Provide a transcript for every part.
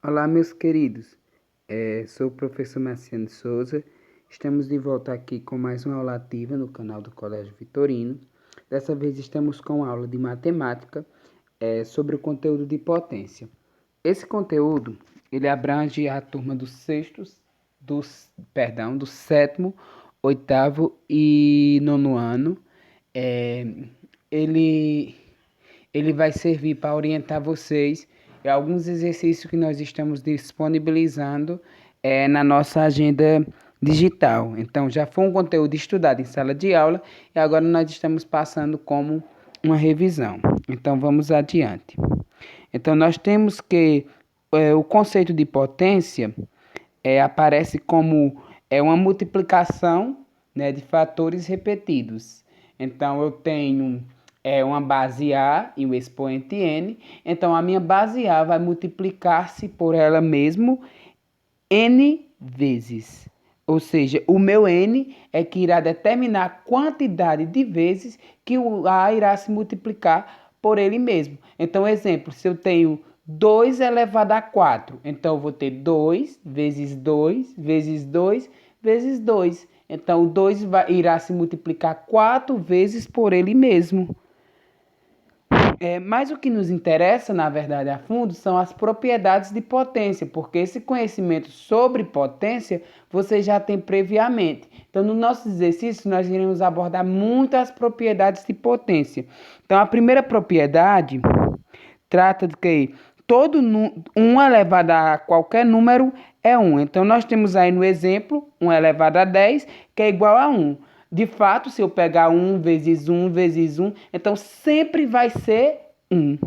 Olá, meus queridos. Sou o professor Marciano Souza. Estamos de volta aqui com mais uma aula ativa no canal do Colégio Vitorino. Dessa vez estamos com a aula de matemática sobre o conteúdo de potência. Esse conteúdo ele abrange a turma do sétimo, oitavo e nono ano. É, ele ele vai servir para orientar vocês em alguns exercícios que nós estamos disponibilizando na nossa agenda digital. Então, já foi um conteúdo estudado em sala de aula e agora nós estamos passando como uma revisão. Então, vamos adiante. Então, nós temos que o conceito de potência aparece como uma multiplicação, né, de fatores repetidos. Então, eu tenho uma base A e um expoente N. Então, a minha base A vai multiplicar-se por ela mesmo N vezes. Ou seja, o meu N é que irá determinar a quantidade de vezes que o A irá se multiplicar por ele mesmo. Então, exemplo, se eu tenho 2 elevado a 4, então eu vou ter 2 vezes 2 vezes 2 vezes 2. Então, o 2 irá se multiplicar 4 vezes por ele mesmo. Mas o que nos interessa, na verdade, a fundo, são as propriedades de potência, porque esse conhecimento sobre potência você já tem previamente. Então, no nosso exercício, nós iremos abordar muitas propriedades de potência. Então, a primeira propriedade trata de que todo 1 elevado a qualquer número é 1. Então, nós temos aí no exemplo 1 elevado a 10, que é igual a 1. De fato, se eu pegar 1 vezes 1 vezes 1, então sempre vai ser 1.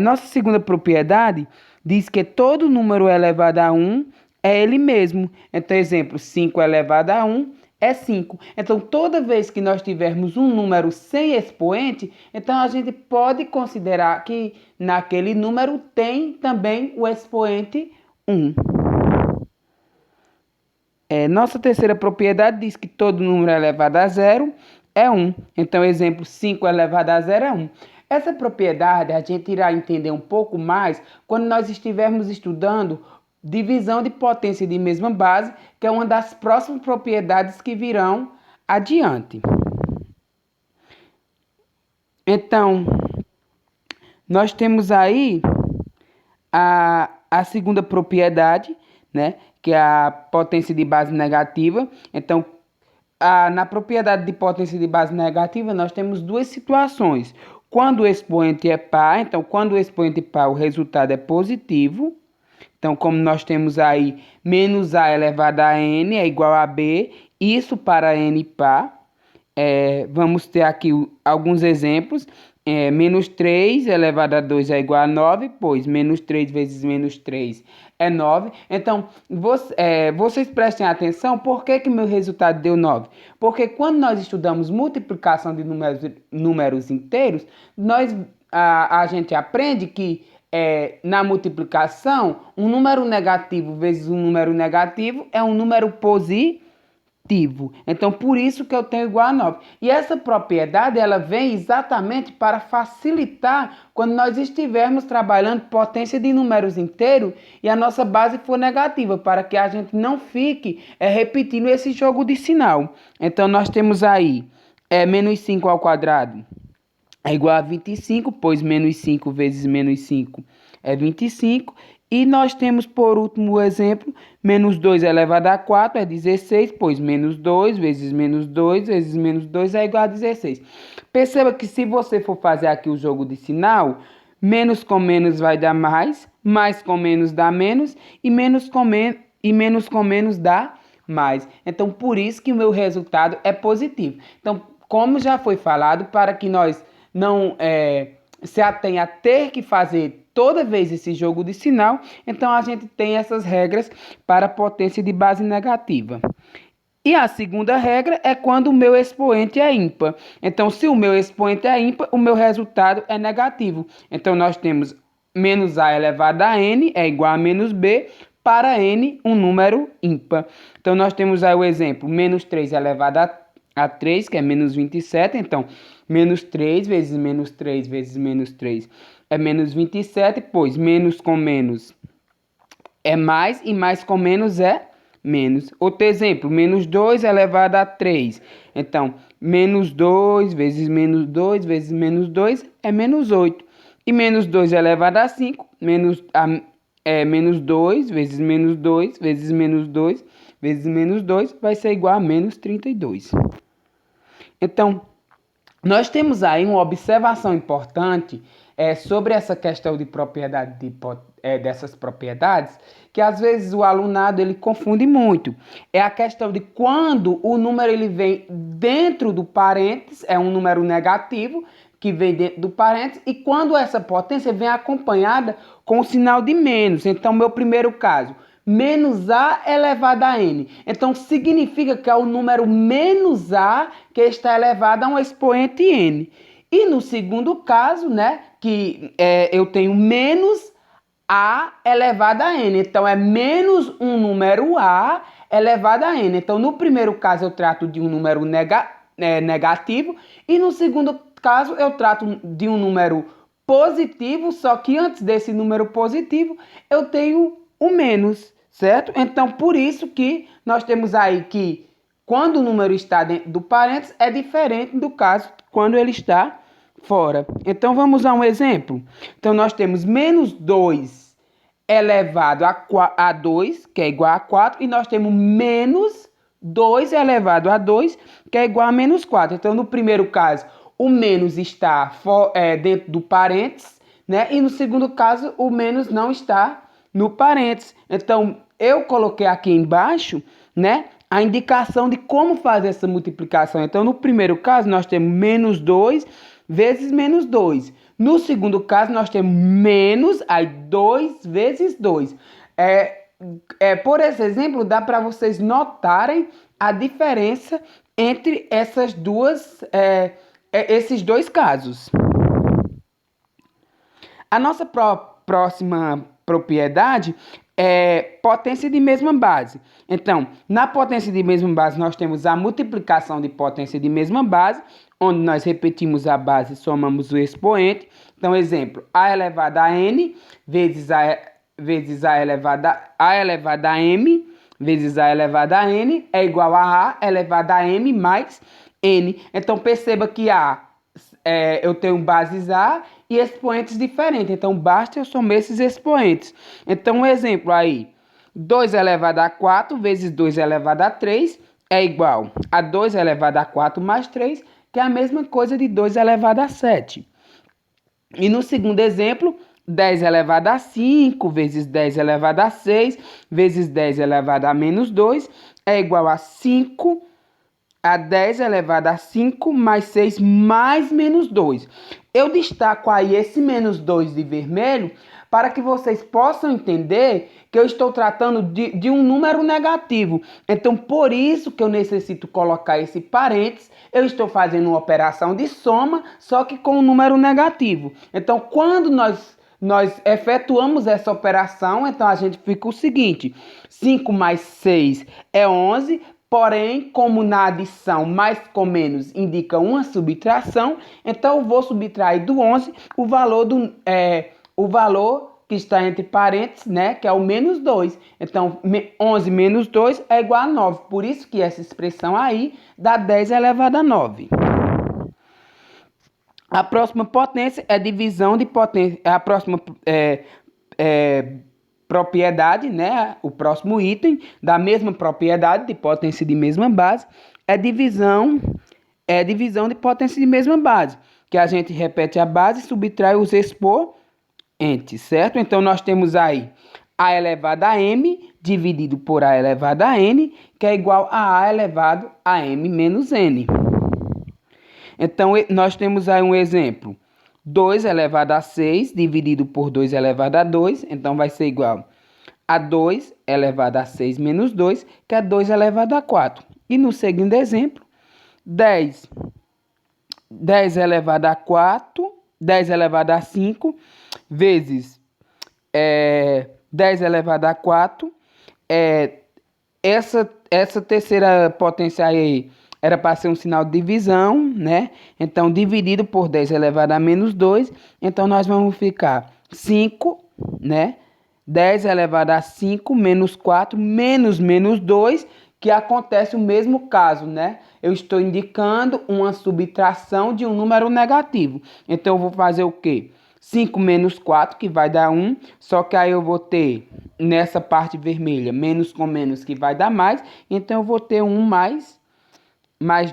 Nossa segunda propriedade diz que todo número elevado a 1 é ele mesmo. Então, exemplo, 5 elevado a 1 é 5. Então, toda vez que nós tivermos um número sem expoente, então a gente pode considerar que naquele número tem também o expoente 1. Nossa terceira propriedade diz que todo número elevado a zero é 1. Então, exemplo, 5 elevado a zero é 1. Essa propriedade a gente irá entender um pouco mais quando nós estivermos estudando divisão de potência de mesma base, que é uma das próximas propriedades que virão adiante. Então, nós temos aí a segunda propriedade, né, que é a potência de base negativa. Então, na propriedade de potência de base negativa, nós temos duas situações. Quando o expoente é par, então, quando o expoente é par, o resultado é positivo. Então, como nós temos aí menos A elevado a N é igual a B, isso para N par. Vamos ter aqui alguns exemplos. Menos 3 elevado a 2 é igual a 9, pois menos 3 vezes menos 3 é 9. Então, vocês prestem atenção, por que meu resultado deu 9? Porque quando nós estudamos multiplicação de números inteiros, a gente aprende que na multiplicação, um número negativo vezes um número negativo é um número positivo. Então, por isso que eu tenho igual a 9. E essa propriedade, ela vem exatamente para facilitar quando nós estivermos trabalhando potência de números inteiros e a nossa base for negativa, para que a gente não fique repetindo esse jogo de sinal. Então, nós temos aí menos 5 ao quadrado é igual a 25, pois menos 5 vezes menos 5 é 25. E nós temos, por último, o exemplo, menos 2 elevado a 4 é 16, pois menos 2 vezes menos 2 vezes menos 2 é igual a 16. Perceba que se você for fazer aqui o jogo de sinal, menos com menos vai dar mais com menos dá menos, e menos com menos dá mais. Então, por isso que o meu resultado é positivo. Então, como já foi falado, para que nós não se atenha a ter que fazer toda vez esse jogo de sinal, então a gente tem essas regras para a potência de base negativa. E a segunda regra é quando o meu expoente é ímpar. Então, se o meu expoente é ímpar, o meu resultado é negativo. Então, nós temos menos A elevado a N é igual a menos B, para N um número ímpar. Então, nós temos aí o exemplo, menos 3 elevado a 3, que é menos 27. Então, menos 3 vezes menos 3 vezes menos 3 é menos 27, pois menos com menos é mais e mais com menos é menos. Outro exemplo, menos 2 elevado a 3. Então, menos 2 vezes menos 2 vezes menos 2 é menos 8. E menos 2 elevado a 5, menos 2 vezes menos 2 vezes menos 2 vezes menos 2 vai ser igual a menos 32. Então, nós temos aí uma observação importante sobre essa questão de propriedade dessas propriedades, que às vezes o alunado ele confunde muito. É a questão de quando o número ele vem dentro do parênteses, é um número negativo que vem dentro do parênteses, e quando essa potência vem acompanhada com o sinal de menos. Então, meu primeiro caso, menos A elevado a N. Então, significa que é o número menos A que está elevado a um expoente N. E no segundo caso, né, que eu tenho menos A elevado a N. Então, é menos um número A elevado a N. Então, no primeiro caso, eu trato de um número negativo. E no segundo caso, eu trato de um número positivo, só que antes desse número positivo, eu tenho o menos, certo? Então, por isso que nós temos aí que quando o número está dentro do parênteses, é diferente do caso quando ele está fora. Então, vamos a um exemplo. Então, nós temos menos 2 elevado a 2, que é igual a 4, e nós temos menos 2 elevado a 2, que é igual a menos 4. Então, no primeiro caso, o menos está dentro do parênteses, né? E no segundo caso, o menos não está no parênteses. Então, eu coloquei aqui embaixo, né, a indicação de como fazer essa multiplicação. Então, no primeiro caso, nós temos menos 2 vezes menos 2. No segundo caso, nós temos menos, aí 2 vezes 2. Por esse exemplo, dá para vocês notarem a diferença entre esses dois casos. A nossa próxima propriedade é potência de mesma base. Então, na potência de mesma base, nós temos a multiplicação de potência de mesma base, onde nós repetimos a base e somamos o expoente. Então, exemplo, A elevado a N vezes A elevado a M vezes A elevado a N é igual a elevado a M mais N. Então, perceba que eu tenho bases A e expoentes diferentes. Então, basta eu somar esses expoentes. Então, um exemplo aí. 2 elevado a 4 vezes 2 elevado a 3 é igual a 2 elevado a 4 mais 3, que é a mesma coisa de 2 elevado a 7. E no segundo exemplo, 10 elevado a 5 vezes 10 elevado a 6 vezes 10 elevado a menos 2 é igual a 5 a 10 elevado a 5 mais 6 mais menos 2. Eu destaco aí esse menos 2 de vermelho para que vocês possam entender que eu estou tratando de um número negativo. Então, por isso que eu necessito colocar esse parênteses. Eu estou fazendo uma operação de soma, só que com um número negativo. Então, quando nós efetuamos essa operação, então a gente fica o seguinte: 5 mais 6 é 11, porém, como na adição mais com menos indica uma subtração, então eu vou subtrair do 11 o valor que está entre parênteses, né, que é o menos 2. Então, 11 menos 2 é igual a 9. Por isso que essa expressão aí dá 10 elevado a 9. A próxima potência é divisão de potência. A próxima propriedade, né? O próximo item da mesma propriedade de potência de mesma base é divisão de potência de mesma base, que a gente repete a base e subtrai os expoentes, certo? Então nós temos aí A elevado a M dividido por A elevado a N, que é igual a elevado a M menos N. Então, nós temos aí um exemplo. 2 elevado a 6 dividido por 2 elevado a 2. Então, vai ser igual a 2 elevado a 6 menos 2, que é 2 elevado a 4. E no segundo exemplo, 10 elevado a 4, 10 elevado a 5, vezes 10 elevado a 4. Essa terceira potência aí era para ser um sinal de divisão, né? Então, dividido por 10 elevado a menos 2. Então, nós vamos ficar 5, né? 10 elevado a 5 menos 4 menos 2, que acontece o mesmo caso, né? Eu estou indicando uma subtração de um número negativo. Então, eu vou fazer o quê? 5 menos 4, que vai dar 1, só que aí eu vou ter, nessa parte vermelha, menos com menos, que vai dar mais. Então, eu vou ter 1 mais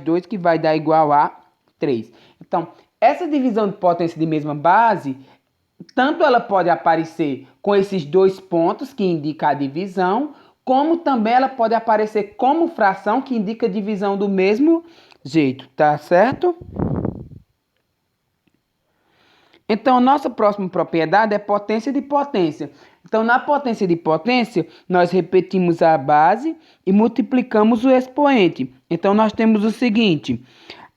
2, que vai dar igual a 3. Então, essa divisão de potência de mesma base, tanto ela pode aparecer com esses dois pontos, que indica a divisão, como também ela pode aparecer como fração, que indica a divisão do mesmo jeito, tá certo? Então, nossa próxima propriedade é potência de potência. Então, na potência de potência, nós repetimos a base e multiplicamos o expoente. Então, nós temos o seguinte: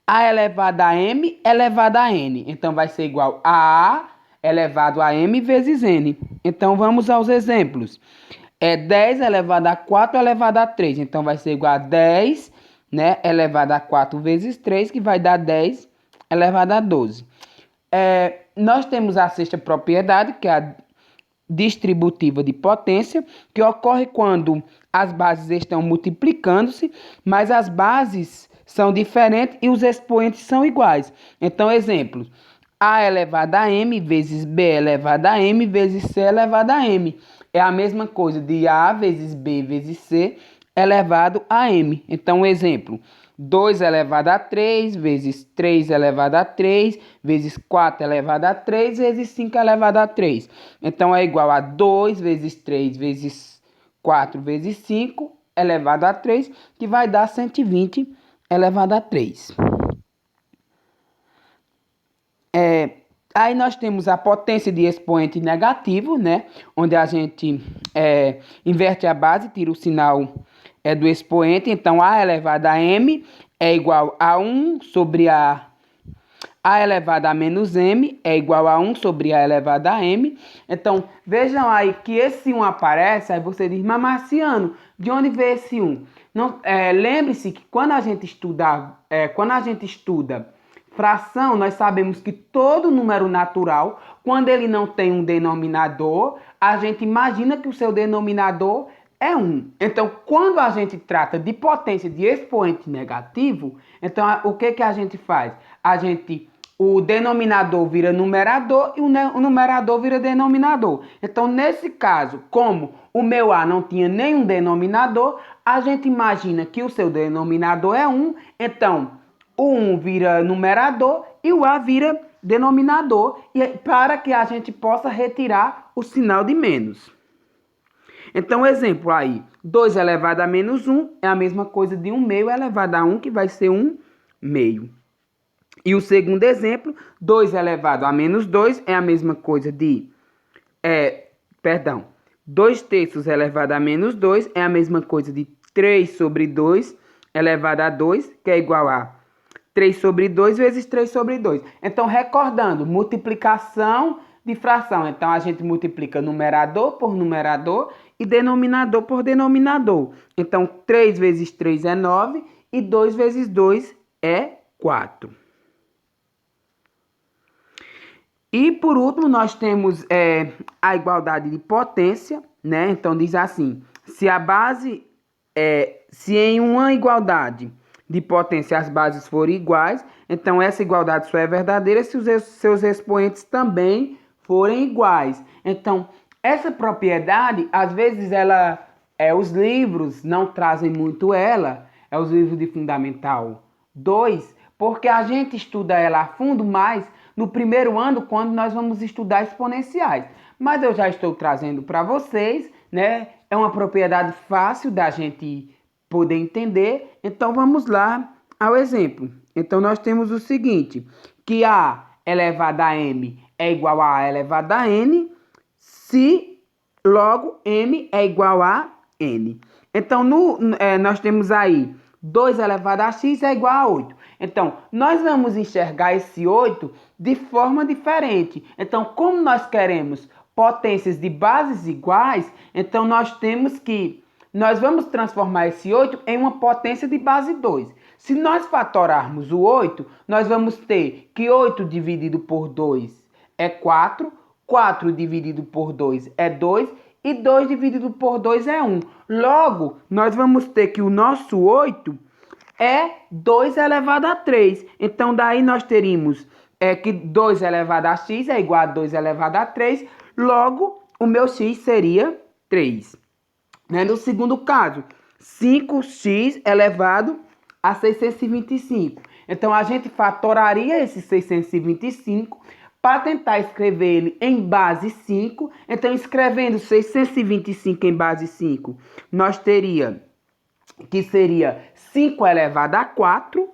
a elevado a m elevado a n. Então, vai ser igual a elevado a m vezes n. Então, vamos aos exemplos. 10 elevado a 4 elevado a 3. Então, vai ser igual a 10, né, elevado a 4 vezes 3, que vai dar 10 elevado a 12. Nós temos a sexta propriedade, que é a distributiva de potência, que ocorre quando as bases estão multiplicando-se, mas as bases são diferentes e os expoentes são iguais. Então, exemplo: a elevado a m vezes b elevado a m vezes c elevado a m. É a mesma coisa de a vezes b vezes c elevado a m. Então, exemplo: 2 elevado a 3 vezes 3 elevado a 3 vezes 4 elevado a 3 vezes 5 elevado a 3. Então, é igual a 2 vezes 3 vezes 4 vezes 5 elevado a 3, que vai dar 120 elevado a 3. Aí nós temos a potência de expoente negativo, né? Onde a gente inverte a base, tira o sinal do expoente. Então, a elevado a m é igual a 1 sobre a elevado a menos m é igual a 1 sobre a elevado a m. Então, vejam aí que esse 1 aparece, aí você diz: mas Marciano, de onde veio esse 1? Lembre-se que quando a gente estuda fração, nós sabemos que todo número natural, quando ele não tem um denominador, a gente imagina que o seu denominador é 1. Então, quando a gente trata de potência de expoente negativo, então o que a gente faz? O denominador vira numerador e o numerador vira denominador. Então, nesse caso, como o meu A não tinha nenhum denominador, a gente imagina que o seu denominador é 1, então o 1 vira numerador e o A vira denominador, para que a gente possa retirar o sinal de menos. Então, exemplo aí: 2 elevado a menos 1 é a mesma coisa de 1 meio elevado a 1, que vai ser 1 meio. E o segundo exemplo: 2 elevado a menos 2 é a mesma coisa de... 2 terços elevado a menos 2 é a mesma coisa de 3 sobre 2 elevado a 2, que é igual a 3 sobre 2 vezes 3 sobre 2. Então, recordando, multiplicação de fração. Então, a gente multiplica numerador por numerador e denominador por denominador. Então, 3 vezes 3 é 9 e 2 vezes 2 é 4. E, por último, nós temos a igualdade de potência, né? Então, diz assim: se em uma igualdade de potência as bases forem iguais, então essa igualdade só é verdadeira se os seus expoentes também forem iguais. Então, essa propriedade, às vezes, os livros não trazem muito ela, os livros de Fundamental 2, porque a gente estuda ela a fundo mais no primeiro ano, quando nós vamos estudar exponenciais. Mas eu já estou trazendo para vocês, né? É uma propriedade fácil da gente poder entender. Então, vamos lá ao exemplo. Então, nós temos o seguinte, que A elevado a m é igual a elevado a n, se logo m é igual a n. Então, nós temos aí 2 elevado a x é igual a 8. Então, nós vamos enxergar esse 8 de forma diferente. Então, como nós queremos potências de bases iguais, então nós temos que nós vamos transformar esse 8 em uma potência de base 2. Se nós fatorarmos o 8, nós vamos ter que 8 dividido por 2 é 4, 4 dividido por 2 é 2 e 2 dividido por 2 é 1. Logo, nós vamos ter que o nosso 8 é 2 elevado a 3. Então, daí nós teríamos que 2 elevado a x é igual a 2 elevado a 3. Logo, o meu x seria 3. Né? No segundo caso, 5x elevado a 625. Então, a gente fatoraria esse 625 para tentar escrever ele em base 5. Então, escrevendo 625 em base 5, nós teria que seria 5 elevado a 4.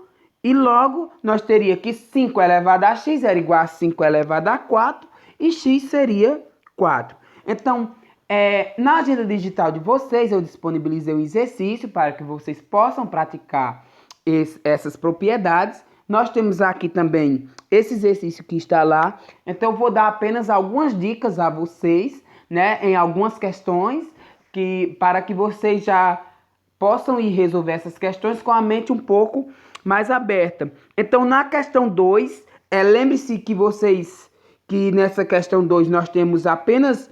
E logo, nós teria que 5 elevado a x era igual a 5 elevado a 4. E x seria 4. Então, na agenda digital de vocês, eu disponibilizei um exercício para que vocês possam praticar essas propriedades. Nós temos aqui também esse exercício que está lá. Então, eu vou dar apenas algumas dicas a vocês, né, em algumas questões, para que vocês já possam ir resolver essas questões com a mente um pouco mais aberta. Então, na questão 2, lembre-se que nessa questão 2 nós temos apenas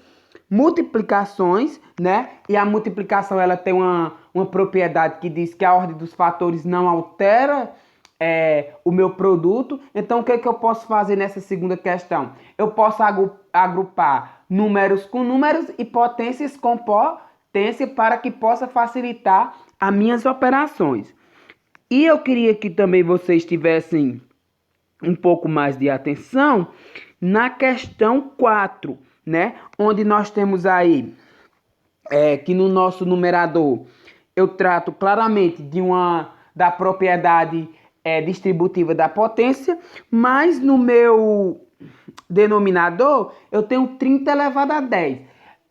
multiplicações, né? E a multiplicação ela tem uma propriedade que diz que a ordem dos fatores não altera o meu produto. Então, o que eu posso fazer nessa segunda questão? Eu posso agrupar números com números e potências com potência para que possa facilitar as minhas operações. E eu queria que também vocês tivessem um pouco mais de atenção na questão 4, né? Onde nós temos aí que no nosso numerador eu trato claramente da propriedade distributiva da potência, mas no meu denominador eu tenho 30 elevado a 10.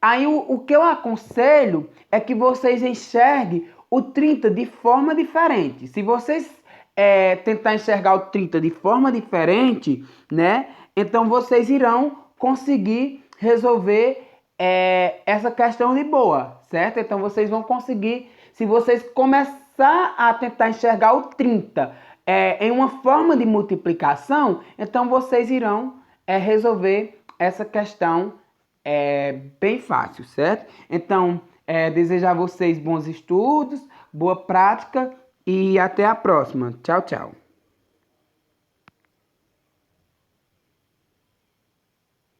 Aí o que eu aconselho é que vocês enxerguem o 30 de forma diferente. Se vocês tentar enxergar o 30 de forma diferente, né? Então vocês irão conseguir resolver essa questão de boa, certo? Então vocês vão conseguir, se vocês começar a tentar enxergar o 30 em uma forma de multiplicação, então vocês irão resolver essa questão bem fácil, certo? Então, desejo a vocês bons estudos, boa prática e até a próxima. Tchau, tchau.